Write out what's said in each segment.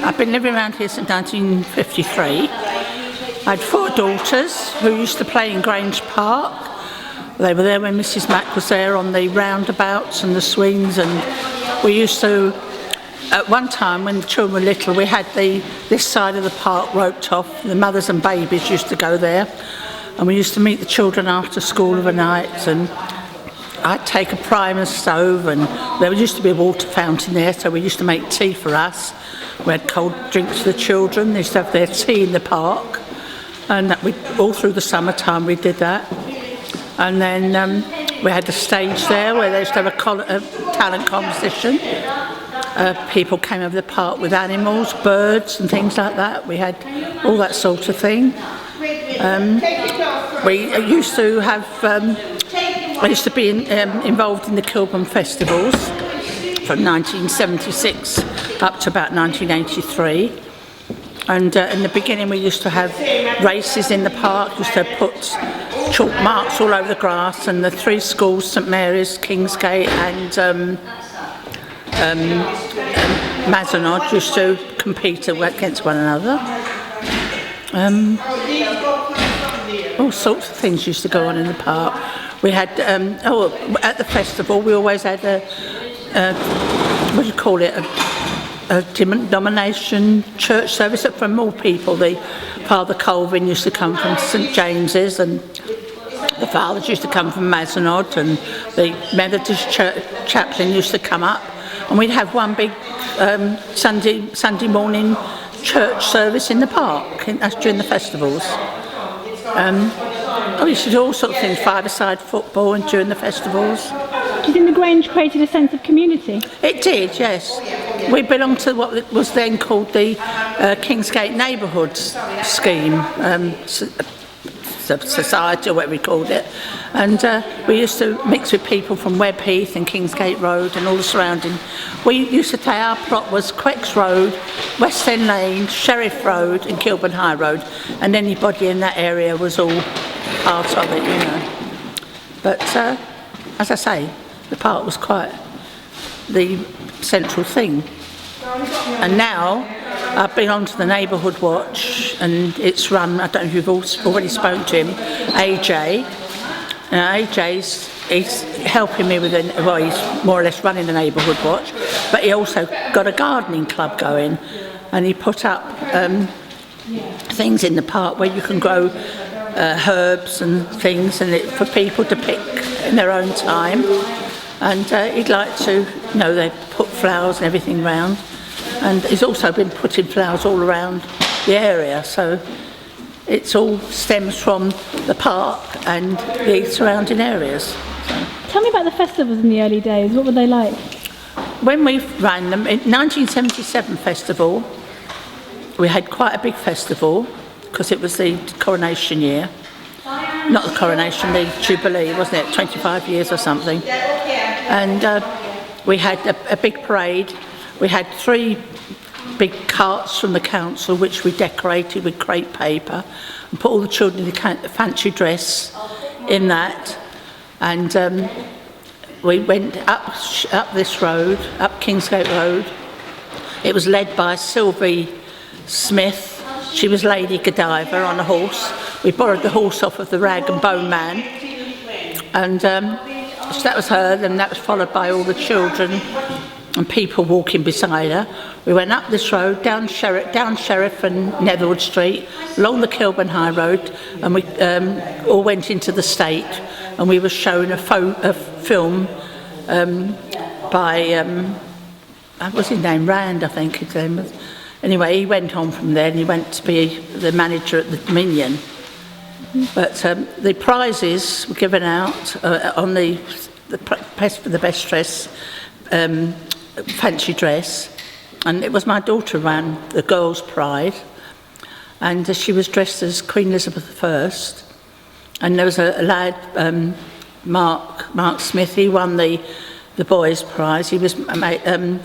I've been living around here since 1953. I had 4 daughters who used to play in Grange Park. They were there when Mrs. Mack was there on the roundabouts and the swings, and we used to, at one time when the children were little, we had this side of the park roped off. The mothers and babies used to go there, and we used to meet the children after school of a night, and I'd take a primer stove, and there used to be a water fountain there, so we used to make tea for us. We had cold drinks for the children. They used to have their tea in the park, and all through the summertime we did that. And then we had a stage there where they used to have a talent competition. People came over the park with animals, birds and things like that. We had all that sort of thing. We used to have, I used to be involved in the Kilburn festivals from 1976 up to about 1983. And in the beginning we used to have races in the park, used to put chalk marks all over the grass, and the 3 schools, St Mary's, Kingsgate and Mazenod, used to compete against one another. All sorts of things used to go on in the park. We had, at the festival we always had what do you call it, a denomination church service from more people. The Father Colvin used to come from St James's, and the fathers used to come from Mazenod, and the Methodist chaplain used to come up, and we'd have one big Sunday morning church service in the park during the festivals. We used to do all sorts of things, 5-a-side football, and during the festivals. Do you think the Grange created a sense of community? It did, yes. We belonged to what was then called the Kingsgate Neighbourhoods Scheme, society or whatever we called it. And we used to mix with people from Webb Heath and Kingsgate Road and all the surrounding. We used to say our plot was Quecks Road, West End Lane, Sheriff Road and Kilburn High Road, and anybody in that area was all part of it, you know. But as I say, the park was quite the central thing. And now I've been on to the Neighbourhood Watch, and it's run, I don't know if you've already spoken to him, AJ. He's helping me with he's more or less running the Neighbourhood Watch, but he also got a gardening club going, and he put up things in the park where you can grow herbs and things, and for people to pick in their own time. And he'd like to, they put flowers and everything round. And he's also been putting flowers all around the area, so it's all stems from the park and the surrounding areas. So. Tell me about the festivals in the early days. What were they like? When we ran them, in 1977 festival, we had quite a big festival because it was the coronation year. Not the coronation, the Jubilee, wasn't it? 25 years or something. And we had a big parade. We had 3 big carts from the council which we decorated with crepe paper and put all the children in the fancy dress in that. And we went up this road, up Kingsgate Road. It was led by Sylvie Smith. She was Lady Godiva on a horse. We borrowed the horse off of the Rag and Bone Man. And so that was her, and that was followed by all the children and people walking beside her. We went up this road, down Sheriff and Netherwood Street, along the Kilburn High Road, and we all went into the State, and we were shown a film by, what's his name, Rand, I think his name was. Anyway, he went on from there, and he went to be the manager at the Dominion. But the prizes were given out on the best dress, fancy dress, and it was my daughter who ran the Girls' Pride, and she was dressed as Queen Elizabeth I, and there was a lad, Mark Smith. He won the boys' prize. He was a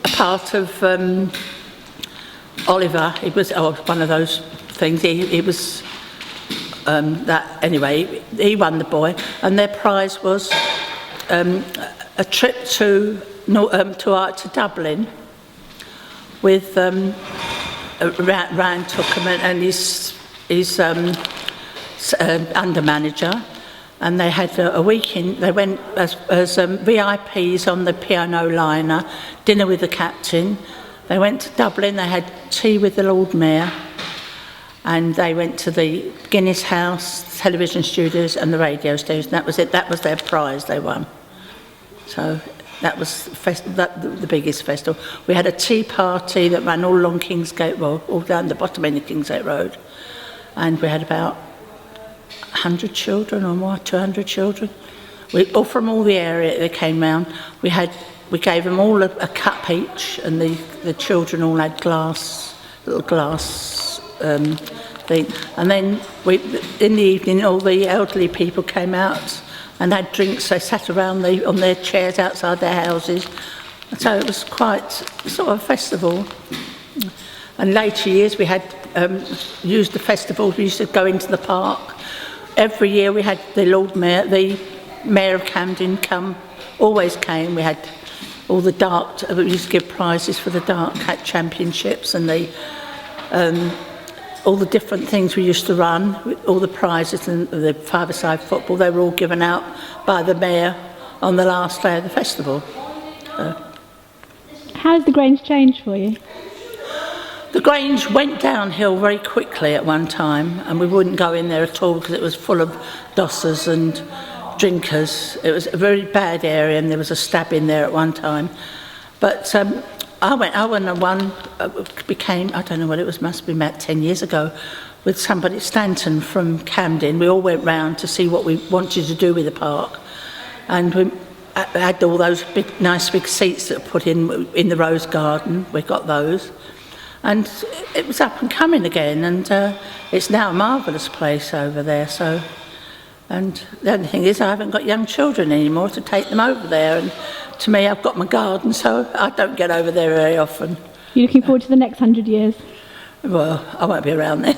part of Oliver. He was one of those things. He was that anyway. He won the boy, and their prize was a trip to Dublin, with Rand Tookham and his under manager, and they had a weekend. They went as VIPs on the P&O liner, dinner with the captain. They went to Dublin. They had tea with the Lord Mayor, and they went to the Guinness House, television studios, and the radio station. That was it. That was their prize they won. So that was the biggest festival. We had a tea party that ran all along Kingsgate, well, all down the bottom end of Kingsgate Road, and we had about 100 children or more, 200 children, all from all the area. They came round. We gave them all a cup each, and the children all had little glass thing. And then in the evening, all the elderly people came out and had drinks. They sat around on their chairs outside their houses. So it was quite sort of a festival. And later years, we had used the festivals. We used to go into the park. Every year we had the Lord Mayor, the Mayor of Camden always came. We had all the we used to give prizes for the dart cat championships and all the different things we used to run, all the prizes and the five-a-side football. They were all given out by the Mayor on the last day of the festival. How has the Grange changed for you? The Grange went downhill very quickly at one time, and we wouldn't go in there at all because it was full of dossers and drinkers. It was a very bad area, and there was a stab in there at one time. But I went and one became, I don't know what it was, must be about 10 years ago, with somebody, Stanton from Camden. We all went round to see what we wanted to do with the park, and we had all those nice big seats that were put in the rose garden. We got those. And it was up and coming again, and it's now a marvellous place over there. So, and the only thing is I haven't got young children anymore to take them over there, and to me I've got my garden, so I don't get over there very often. You're looking forward to the next 100 years? Well, I won't be around then.